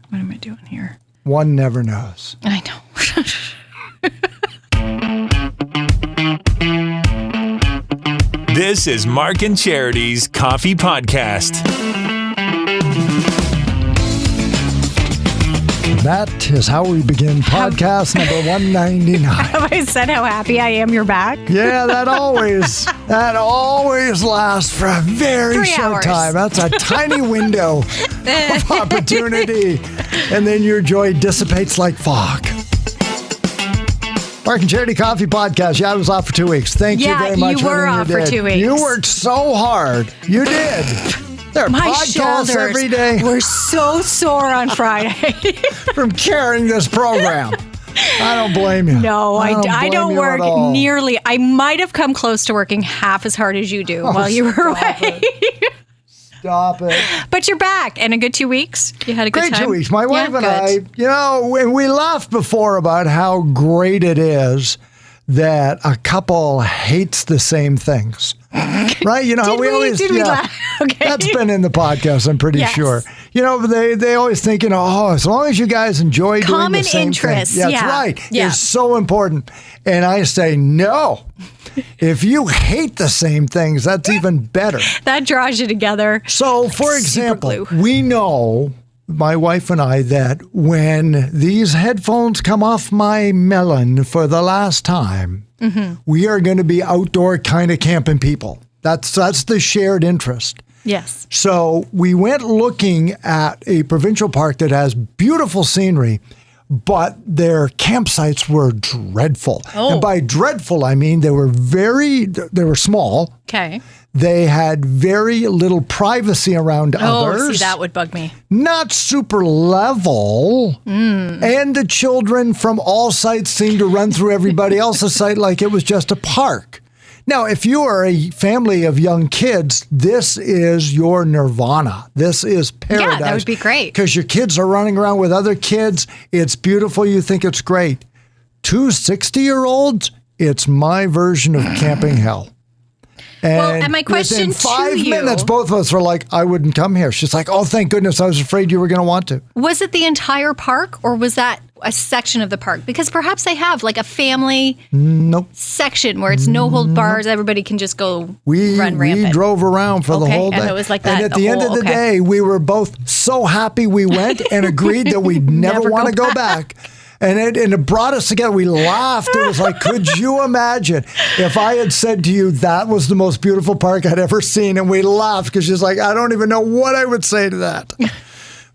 What am I doing here? One never knows. I know. This is Mark and Charity's Coffee Podcast. That is how we begin podcast number 199. Have I said how happy I am you're back? Yeah, that always lasts for a very 3 short hours. time. That's a tiny window of opportunity. And then your joy dissipates like fog. Mark and Charity Coffee Podcast. Yeah, I was off for 2 weeks. Thank you very much. You were off for 2 weeks. You worked so hard. You did. There are My podcasts shoulders every day were so sore on Friday. from carrying this program. I don't blame you. No, I don't blame you work at all. nearly. I might have come close to working half as hard as you do while you were away. Stop it. But you're back, and a good 2 weeks. You had a good Great time. 2 weeks. My wife and good. I, when we laughed before about how great it is that a couple hates the same things. Right? You know, how we always, Did we laugh? Okay. That's been in the podcast, I'm pretty Yes. sure. You know, they always think, as long as you guys enjoy doing Common the same interests, thing. yeah. That's right. Yeah. It's so important. And I say, no. If you hate the same things, that's even better. That draws you together. So, for Super example, glue. we know, my wife and I, that when these headphones come off my melon for the last time, we are going to be outdoor kind of camping people. That's the shared interest. Yes. So we went looking at a provincial park that has beautiful scenery, but their campsites were dreadful. Oh. And by dreadful, I mean they were small. Okay. They had very little privacy around others. Oh, see, that would bug me. Not super level. And the children from all sites seemed to run through everybody else's site like it was just a park. Now, if you are a family of young kids, this is your nirvana. This is paradise. Yeah, that would be great. Because your kids are running around with other kids. It's beautiful. You think it's great. 2 60-year-olds, it's my version of camping hell. And my question within 5 to you- minutes, both of us were like, I wouldn't come here. She's like, oh, thank goodness. I was afraid you were going to want to. Was it the entire park, or was that a section of the park? Because perhaps they have like a family section where it's no hold bars. Everybody can just go run rampant. We drove around for the Okay, whole day. and it was like that And at the the end whole- of the okay. day, we were both so happy we went and agreed that we'd never Never want to go go back. And it brought us together. We laughed. It was like, could you imagine if I had said to you that was the most beautiful park I'd ever seen? And we laughed because she's like, I don't even know what I would say to that.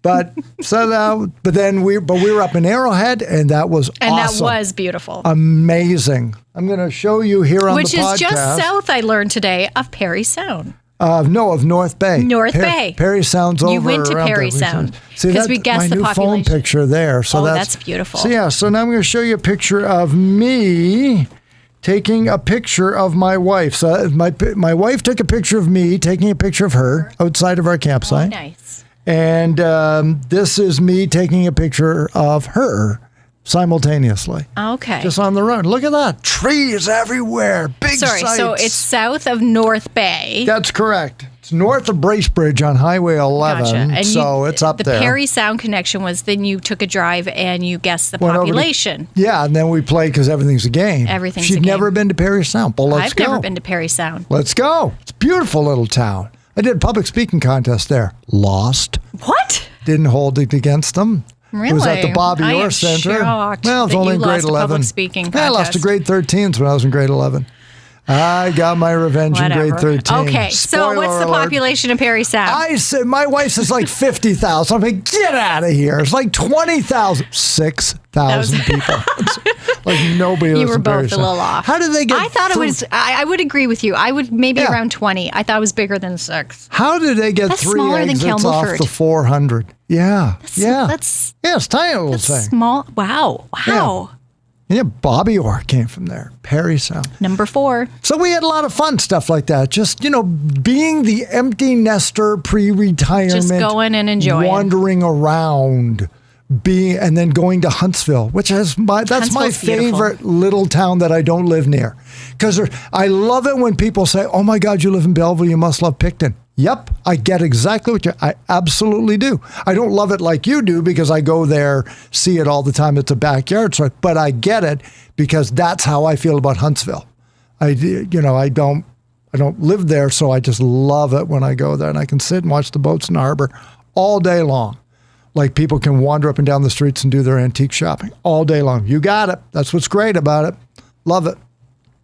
But we were up in Arrowhead, and that was And awesome. that was beautiful. Amazing. I'm going to show you here on Which the podcast. is just south, I learned today, of Perry Sound. Of North Bay. North Bay. Perry Sound's over. You went to around Perry there. Sound, See, 'cause we that's guessed my the new phone population. picture there. So Oh, that's beautiful. So so now I'm going to show you a picture of me taking a picture of my wife. So my wife took a picture of me taking a picture of her outside of our campsite. Oh, nice. And this is me taking a picture of her simultaneously. Okay. Just on the road. Look at that. Trees everywhere. Big Sorry, sites. so it's south of North Bay. That's correct. It's north of Bracebridge on Highway 11. Gotcha. And So it's up the there. The Perry Sound connection was then you took a drive and you guessed the Went over to- population. Yeah, and then we played because everything's a game. Everything's She'd a game. never been to Perry Sound. Well, let's I've go. never been to Perry Sound. Let's go. It's a beautiful little town. I did a public speaking contest there. Lost. What? Didn't hold it against them. It was at the Really? Bobby I Orr am Center. shocked Well, it's that only you in grade lost a 11. public speaking I lost to contest. grade 13s when I was in grade 11. I got my revenge in grade 13. Okay, so Spoiler what's the alert. population of Perry Sound? I said, my wife says like 50,000. I'm like, get out of here. It's like 20,000. 6,000 people. It's like nobody you lives were in Perry both a Sound. little off. How did they get I thought it three- was, I would agree with you. I would maybe Yeah. around 20. I thought it was bigger than 6. How did they get That's 3 smaller than exits off Campbellford. the 400? Yeah. Yeah. That's it's tiny little thing. small. Wow. Wow. Yeah, Bobby Orr came from there. Perry Sound. Number 4. So we had a lot of fun stuff like that. Just, being the empty nester pre-retirement. Just going and enjoying. Wandering around. And then going to Huntsville, which is that's my Huntsville's beautiful. favorite little town that I don't live near. Because I love it when people say, oh my God, you live in Belleville, you must love Picton. Yep, I get exactly I absolutely do. I don't love it like you do because I go there, see it all the time. It's a backyard, but I get it because that's how I feel about Huntsville. I don't live there, so I just love it when I go there and I can sit and watch the boats in the harbor all day long. Like people can wander up and down the streets and do their antique shopping all day long. You got it. That's what's great about it. Love it.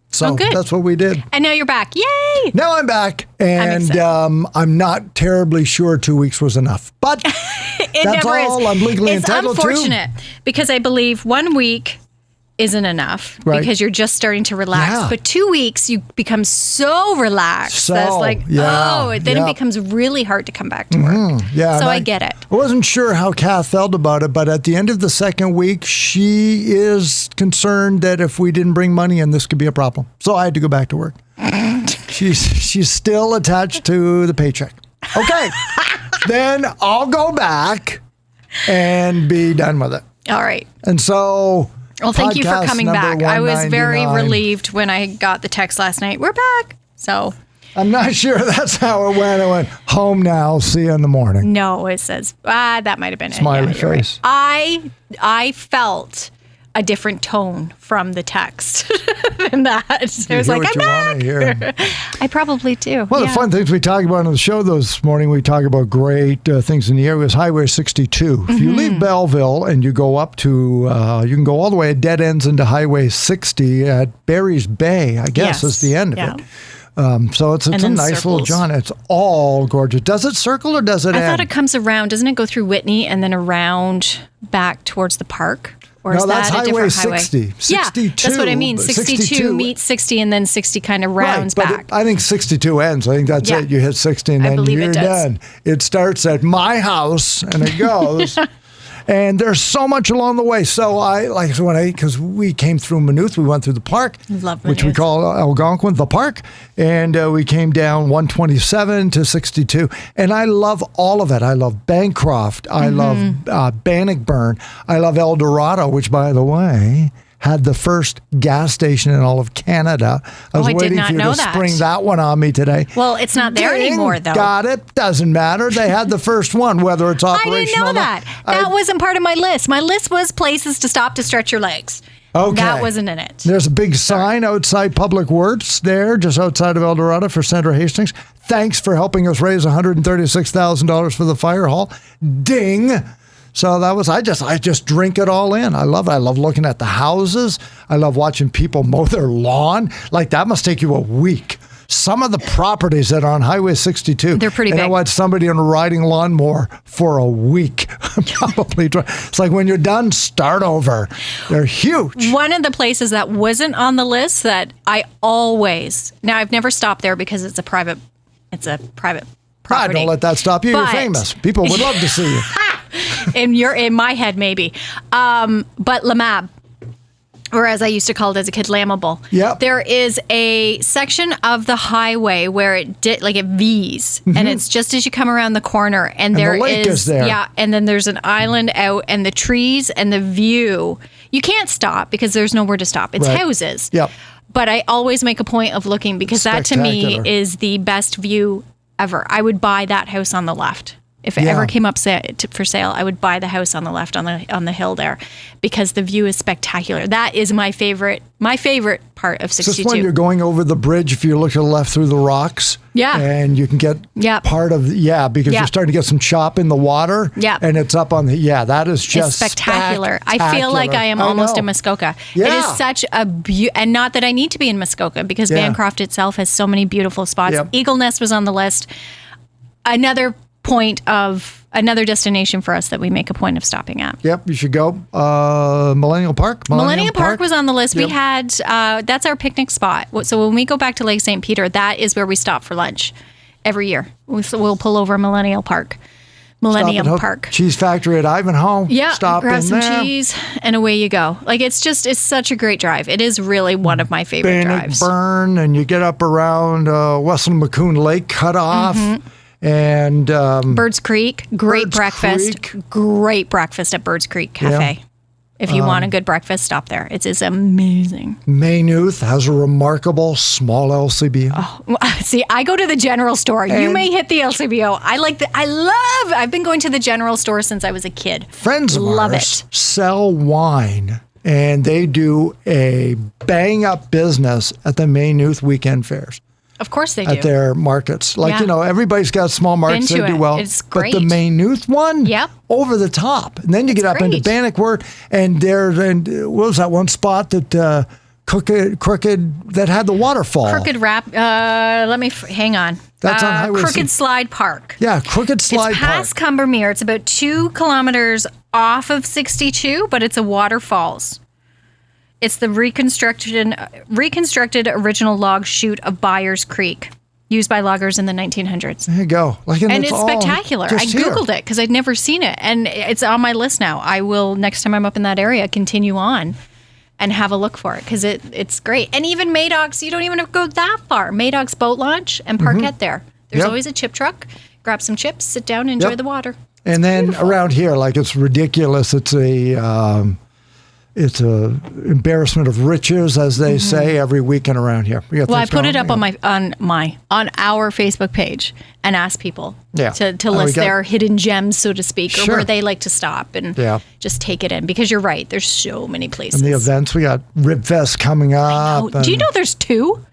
So that's what we did. And now you're back. Yay! Now I'm back. And I'm not terribly sure 2 weeks was enough. But that's all I'm legally entitled to. It's unfortunate because I believe 1 week isn't enough because you're just starting to relax. Yeah. But 2 weeks, you become so relaxed. That's like, then it becomes really hard to come back to work. Yeah, so I get it. I wasn't sure how Kath felt about it, but at the end of the second week, she is concerned that if we didn't bring money in, this could be a problem. So I had to go back to work. She's still attached to the paycheck. Okay. Then I'll go back and be done with it. All right. And so... Well, thank you for coming back. I was very relieved when I got the text last night. We're back. So I'm not sure that's how it went. I went home now. See you in the morning. No, it says that might have been Smiley it. Yeah, face. Right. I felt a different tone from the text than that. So I was like, I'm back. I probably do. One of the fun things we talk about on the show this morning, we talk about great things in the area, was Highway 62. If you leave Belleville and you go up to, you can go all the way at dead ends into Highway 60 at Barry's Bay, I guess is the end of it. So it's a nice little jaunt. It's all gorgeous. Does it circle or does it end? I thought it comes around. Doesn't it go through Whitney and then around back towards the park? Or no, is that's that a Highway different 60. highway? 62. Yeah, that's what I mean. 62 meets 60 and then 60 kind of rounds back. I think 62 ends. I think that's it. You hit 60 and then you're done. It starts at my house and it goes. And there's so much along the way. So because we came through Maynooth, we went through the park, which we call Algonquin, the park. And we came down 127 to 62. And I love all of it. I love Bancroft. I love Bannockburn. I love El Dorado, which, by the way, had the first gas station in all of Canada. I was waiting for you to spring that one on me today. Well, it's not there anymore, though. Got it. Doesn't matter. They had the first one, whether it's operational. I didn't know that. That wasn't part of my list. My list was places to stop to stretch your legs. Okay. That wasn't in it. There's a big sign outside Public Works there, just outside of El Dorado for Sandra Hastings. Thanks for helping us raise $136,000 for the fire hall. Ding. So that was, I just drink it all in. I love it. I love looking at the houses. I love watching people mow their lawn. Like that must take you a week. Some of the properties that are on Highway 62. They're pretty big. I watch somebody on a riding lawnmower for a week. Probably. It's like when you're done, start over. They're huge. One of the places that wasn't on the list that I always, now I've never stopped there because it's a private property. Don't let that stop you. You're famous. People would love to see you. in my head, maybe. But Lamab, or as I used to call it as a kid, Lamable. Yep. There is a section of the highway where it V's, and it's just as you come around the corner, and the lake is there. Yeah, and then there's an island out, and the trees and the view. You can't stop because there's nowhere to stop. It's houses. Yep. But I always make a point of looking because that to me is the best view ever. I would buy that house on the left. If it ever came up for sale, I would buy the house on the left on the hill there because the view is spectacular. That is my favorite part of 62. Is this when you're going over the bridge, if you look to the left through the rocks? Yeah. And you can get part of, because you're starting to get some chop in the water. Yeah. And it's up on that is just spectacular. I feel like I am almost in Muskoka. Yeah. It is such a and not that I need to be in Muskoka because Bancroft itself has so many beautiful spots. Yep. Eagle Nest was on the list. Another point of another destination for us that we make a point of stopping at. Yep, you should go. Millennial Park. Millennium Park was on the list. We had, that's our picnic spot. So when we go back to Lake St. Peter, that is where we stop for lunch every year. We'll pull over Millennium Park. Cheese Factory at Ivanhoe. Yeah, stop grab in some there. cheese and away you go. Like it's such a great drive. It is really one of my favorite drives. Bannockburn, and you get up around Westland McCoon Lake Cutoff. And Birds Creek, great breakfast at Birds Creek Cafe. If you want a good breakfast, stop there. It is amazing. Maynooth has a remarkable small LCBO. Oh, see, I go to the general store. You may hit the LCBO. I've been going to the general store since I was a kid. Friends of Love ours it. sell wine, and they do a bang-up business at the Maynooth weekend fairs. Of course they do. At their markets. Like, Yeah. everybody's got small markets Been that to do it. well. It's But the great. Maynooth one, Yep. over the top. And then you get up into great. Bannockworth, and what was that one spot that Crooked that had the waterfall? Crooked Rap. Hang on. That's on Highway Crooked Slide Park. Yeah, Crooked Slide It's past Park. Cumbermere. It's about 2 kilometers off of 62, but it's a waterfalls. It's the reconstructed original log chute of Byers Creek, used by loggers in the 1900s. There you go. And it's spectacular. I Googled it because I'd never seen it. And it's on my list now. I will, next time I'm up in that area, continue on and have a look for it because it's great. And even Madoc's, you don't even have to go that far. Madoc's boat launch and park there. There's Yep. always a chip truck. Grab some chips, sit down, enjoy Yep. the water. And then around here, like, it's ridiculous. It's a embarrassment of riches, as they say, every weekend around here. Well, I put it up on our Facebook page and ask people to list their hidden gems, so to speak, or where they like to stop and just take it in. Because you're right, there's so many places. And the events, we got Ribfest coming up. Do you know there's 2?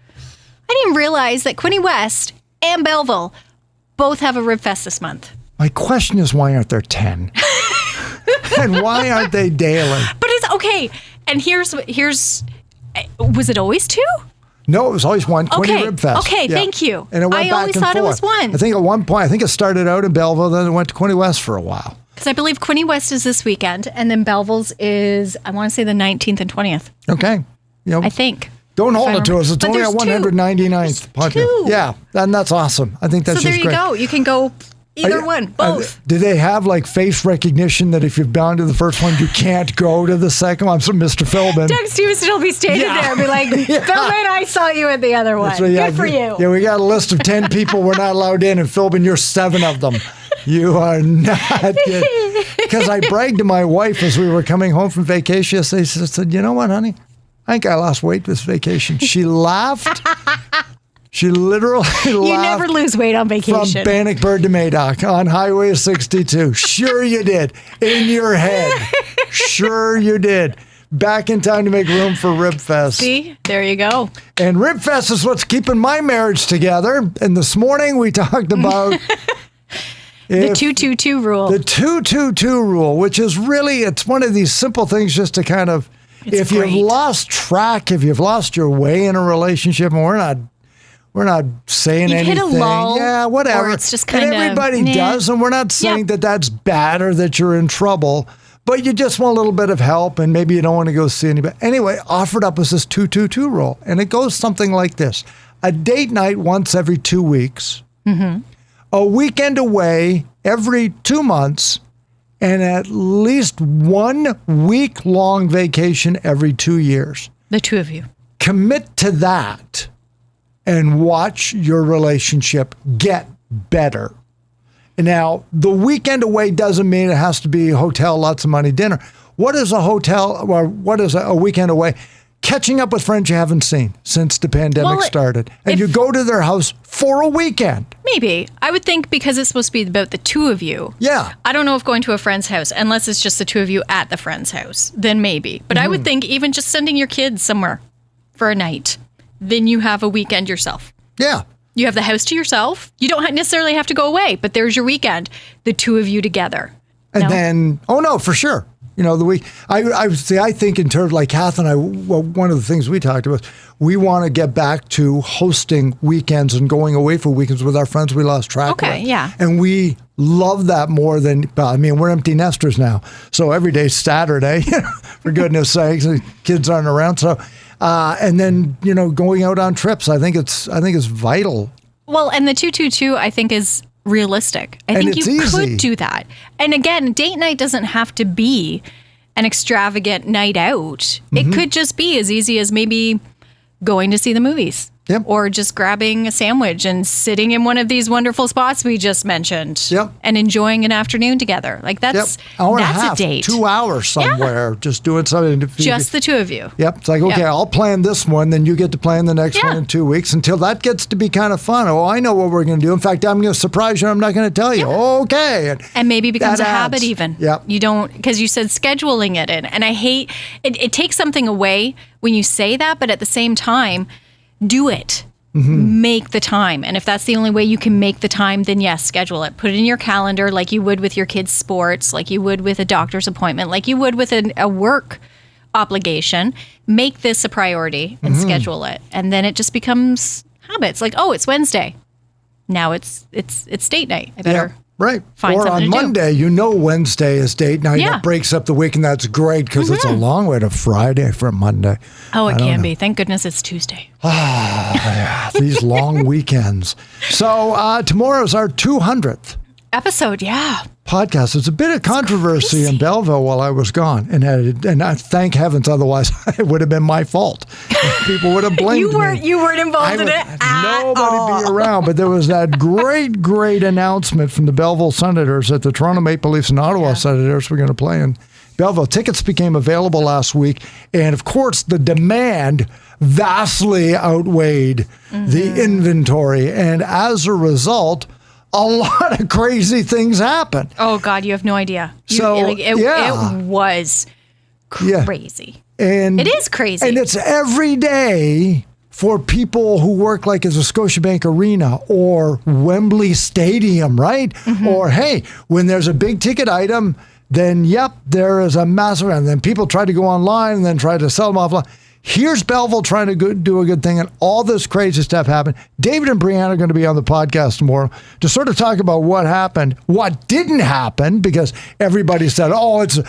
I didn't realize that Quinte West and Belleville both have a Ribfest this month. My question is, why aren't there 10? And why aren't they daily? But it's okay. And here's was it always 2? No, it was always one. Quinte Ribfest. Okay, thank you. And it went I back always and thought it forth. was one. I think at one point, it started out in Belleville, then it went to Quinte West for a while. Because I believe Quinte West is this weekend, and then Belleville's is, I want to say, the 19th and 20th. Okay. I think. Don't hold it to us. It's But only there's at 199th podcast. 2. Yeah, and that's awesome. I think that's So just there you great. go. You can go either one, both. Do they have like face recognition that if you've gone to the first one, you can't go to the second one? I'm from Mr. Philbin. Doug Stevenson will be standing there and be like, Philbin, I saw you at the other one. So, Good for you. Yeah, we got a list of 10 people we're not allowed in, and Philbin, you're 7 of them. You are not good. Because I bragged to my wife as we were coming home from vacation yesterday. I said, you know what, honey? I think I lost weight this vacation. She laughed. She literally laughed. You never lose weight on vacation. From Bannockburn to Madoc on Highway 62. Sure you did. In your head. Sure you did. Back in time to make room for Ribfest. See? There you go. And Ribfest is what's keeping my marriage together. And this morning we talked about the 222 rule. The 222 rule, which is really, it's one of these simple things just to kind of, if you've lost track, if you've lost your way in a relationship, and we're not saying You've anything. hit a lull, yeah, whatever. or it's just kind of, everybody does, and we're not saying that that's bad or that you're in trouble, but you just want a little bit of help, and maybe you don't want to go see anybody. Anyway, offered up was this 222 rule, and it goes something like this: a date night once every 2 weeks, a weekend away every 2 months, and at least 1 week-long vacation every 2 years. The 2 of you. Commit to that and watch your relationship get better. Now, the weekend away doesn't mean it has to be a hotel, lots of money, dinner. What is a hotel, or what is a weekend away? Catching up with friends you haven't seen since the pandemic started. And you go to their house for a weekend. Maybe. I would think because it's supposed to be about the 2 of you. Yeah. I don't know if going to a friend's house, unless it's just the 2 of you at the friend's house, then maybe. But I would think even just sending your kids somewhere for a night, then you have a weekend yourself. Yeah. You have the house to yourself. You don't necessarily have to go away, but there's your weekend, the 2 of you together. And then, oh no, for sure. You know, the week, I think in terms, like Kath and I, well, one of the things we talked about, we want to get back to hosting weekends and going away for weekends with our friends we lost track of. Okay, yeah. And we love that more than, I mean, we're empty nesters now. So every day's Saturday, for goodness sakes, the kids aren't around. So, and then, you know, going out on trips, I think it's vital. Well, and the 222, I think, is realistic. I think you could do that. And again, date night doesn't have to be an extravagant night out. It could just be as easy as maybe going to see the movies Yep. Or just grabbing a sandwich and sitting in one of these wonderful spots we just mentioned. Yep. And enjoying an afternoon together. Like that's Hour and a that's half, a date. 2 hours somewhere, just doing something. Just the two of you. Yep. It's like, okay, I'll plan this one, then you get to plan the next one in 2 weeks until that gets to be kind of fun. Oh, I know what we're going to do. In fact, I'm going to surprise you. I'm not going to tell you. Okay. And maybe becomes a that habit adds. even. Yep. You don't, because you said scheduling it in. And I hate, it takes something away when you say that, but at the same time, do it. Make the time. And if that's the only way you can make the time, then yes, schedule it. Put it in your calendar like you would with your kids' sports, like you would with a doctor's appointment, like you would with a work obligation. Make this a priority and schedule it. And then it just becomes habits. Like, oh, it's Wednesday. Now it's date night. I better Right. find or something on to do. Monday, Wednesday is date night. Yeah. That breaks up the week, and that's great because it's a long way to Friday from Monday. Oh, it can be. Thank goodness it's Tuesday. These long weekends. So tomorrow's our 200th Episode, yeah. podcast. It's a bit of controversy in Belleville while I was gone, and I thank heavens, otherwise it would have been my fault. People would have blamed me. You weren't involved in it. Nobody be around, but there was that great announcement from the Belleville Senators that the Toronto Maple Leafs and Ottawa Senators were going to play in Belleville. Tickets became available last week, and of course the demand vastly outweighed the inventory, and as a result, a lot of crazy things happen. Oh God, you have no idea. It was crazy. And it is crazy. And it's every day for people who work like as a Scotiabank Arena or Wembley Stadium, right? Or hey, when there's a big ticket item, then there is a massive, and then people try to go online and then try to sell them offline. Here's Belleville trying to do a good thing, and all this crazy stuff happened. David and Brianna are going to be on the podcast tomorrow to sort of talk about what happened, what didn't happen, because everybody said, oh, it's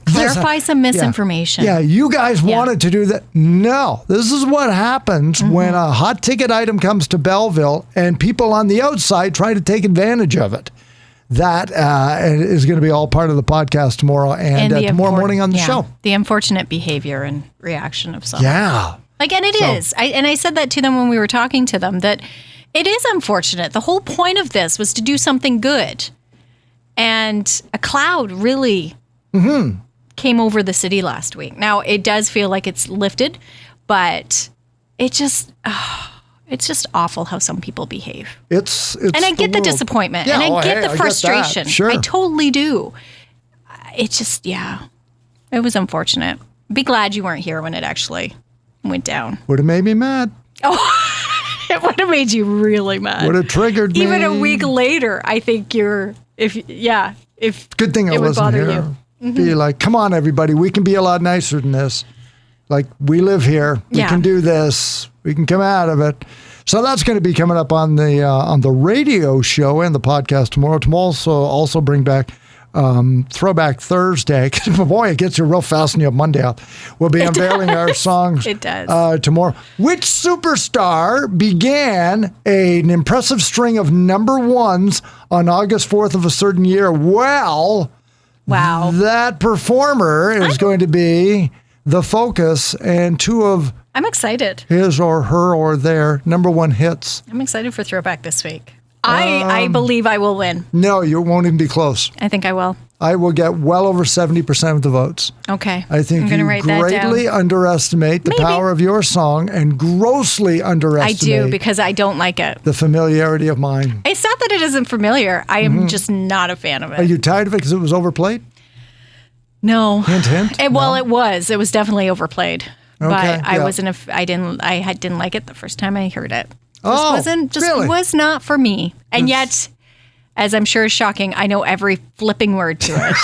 clarify some misinformation. Yeah, you guys wanted to do that. No, this is what happens when a hot ticket item comes to Belleville and people on the outside try to take advantage of it. That is going to be all part of the podcast tomorrow and tomorrow morning on the show. The unfortunate behavior and reaction of some. Yeah. And it is. I said that to them when we were talking to them, that it is unfortunate. The whole point of this was to do something good. And a cloud really came over the city last week. Now, it does feel like it's lifted, but it just... it's just awful how some people behave. It's and I get the disappointment. Yeah, and I get the frustration. Sure. I totally do. It just, it was unfortunate. Be glad you weren't here when it actually went down. Would have made me mad. Oh, it would have made you really mad. Would have triggered me. Even a week later, I think good thing I it would wasn't bother here. you. Be like, come on, everybody. We can be a lot nicer than this. Like, we live here. We can do this. We can come out of it. So that's going to be coming up on the radio show and the podcast tomorrow. Tomorrow also bring back Throwback Thursday. Because, boy, it gets you real fast and you have Monday off. We'll be unveiling our songs tomorrow. Which superstar began an impressive string of number ones on August 4th of a certain year? Well, wow. That performer is going to be the focus and two of I'm excited. his or her or their number one hits. I'm excited for Throwback this week. I believe I will win. No, you won't even be close. I think I will. I will get well over 70% of the votes. Okay. I think I'm you write that greatly down. underestimate the power of your song and grossly underestimate I do, because I don't like it. the familiarity of mine. It's not that it isn't familiar. I am just not a fan of it. Are you tired of it because it was overplayed? No. Hint, hint? Well, it was. It was definitely overplayed. But I yeah. wasn't. I didn't like it the first time I heard it. Really? Was not for me. And yet, as I'm sure is shocking, I know every flipping word to it.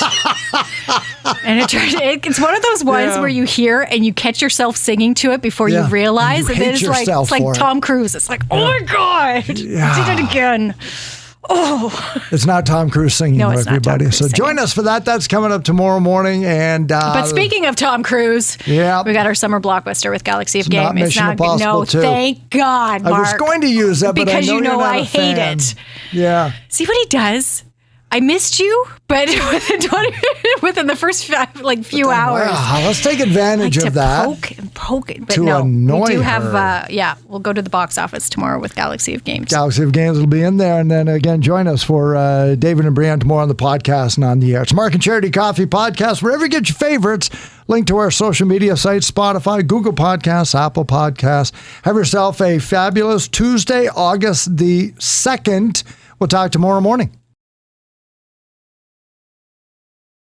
And it's one of those ones where you hear and you catch yourself singing to it before you realize, and then it's like Tom Cruise. It's like, oh my God, did it again. Oh, it's not Tom Cruise singing, no, it's everybody. Not Tom Cruise so join us for that. That's coming up tomorrow morning. And but speaking of Tom Cruise, we got our summer blockbuster with Galaxy of Game. Not Mission Impossible no, 2. Thank God, Mark. I was going to use that, but because I know I you're not a hate fan. it. Yeah. See what he does I missed you, but within the first few hours. Wow, let's take advantage of that. Poke it. But to no, annoy we do her. have, we'll go to the box office tomorrow with Galaxy of Games. Galaxy of Games will be in there. And then again, join us for David and Brianne tomorrow on the podcast and on the air. It's Mark and Charity Coffee Podcast. Wherever you get your favorites, link to our social media sites, Spotify, Google Podcasts, Apple Podcasts. Have yourself a fabulous Tuesday, August the 2nd. We'll talk tomorrow morning.